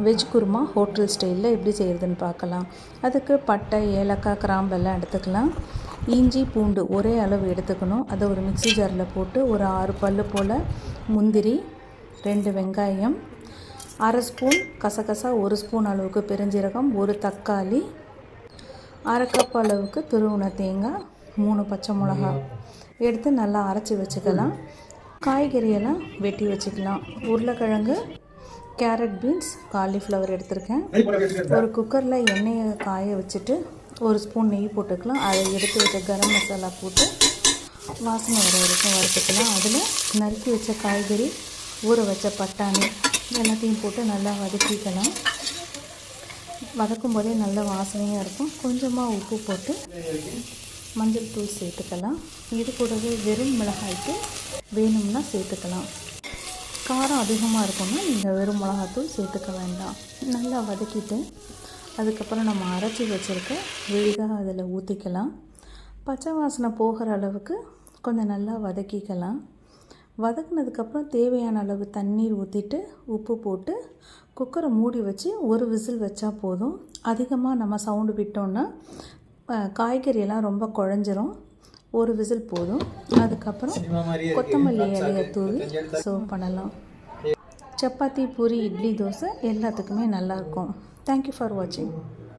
Veg kurma hotel ஸ்டைலில் எப்படி செய்கிறதுன்னு பார்க்கலாம். அதுக்கு பட்டை, ஏலக்காய், கிராம்பெல்லாம் எடுத்துக்கலாம். இஞ்சி பூண்டு ஒரே அளவு எடுத்துக்கணும். அதை ஒரு மிக்ஸி ஜாரில் போட்டு ஒரு 6 பல் போல் முந்திரி, 2 வெங்காயம், அரை ஸ்பூன் கசகசா, 1 ஸ்பூன் அளவுக்கு பெருஞ்சீரகம், 1 தக்காளி, அரை கப் அளவுக்கு துருவின தேங்காய், 3 பச்சை மிளகாய் எடுத்து நல்லா அரைச்சி வச்சுக்கலாம். காய்கறியெல்லாம் வெட்டி வச்சுக்கலாம். உருளைக்கிழங்கு, கேரட், பீன்ஸ், காலிஃப்ளவர் எடுத்துருக்கேன். ஒரு குக்கரில் எண்ணெயை காய வச்சுட்டு 1 ஸ்பூன் நெய் போட்டுக்கலாம். அதை எடுத்து வச்ச கரம் மசாலா போட்டு வாசனை வர வரைக்கும் வறுத்துக்கலாம். அதில் நறுக்கி வச்ச காய்கறி, ஊற வச்ச பட்டாணி எல்லாத்தையும் போட்டு நல்லா வதக்கிக்கலாம். வதக்கும் போதே நல்ல வாசனையாக இருக்கும். கொஞ்சமாக உப்பு போட்டு மஞ்சள் தூள் சேர்த்துக்கலாம். இது கூடவே வெறும் மிளகாய்த்தூள் வேணும்னா சேர்த்துக்கலாம். காரம் அதிகமாக இருக்கும்னா நீங்கள் வெறும் மிளகாத்தூள் சேர்த்துக்க வேண்டாம். நல்லா வதக்கிட்டு அதுக்கப்புறம் நம்ம அரைச்சி வச்சுருக்க விழுதாக அதில் ஊற்றிக்கலாம். பச்சை வாசனை போகிற அளவுக்கு கொஞ்சம் நல்லா வதக்கிக்கலாம். வதக்கினதுக்கப்புறம் தேவையான அளவு தண்ணீர் ஊற்றிட்டு உப்பு போட்டு குக்கரை மூடி வச்சு ஒரு விசில் வச்சா போதும். அதிகமாக நம்ம சவுண்டு விட்டோன்னா காய்கறியெல்லாம் ரொம்ப குழஞ்சிரும். ஒரு விசில் போதும். அதுக்கப்புறம் கொத்தமல்லி இலையை தூவி சர்வ் பண்ணலாம். சப்பாத்தி, பூரி, இட்லி, தோசை எல்லாத்துக்குமே நல்லாயிருக்கும். தேங்க்யூ ஃபார் வாட்சிங்.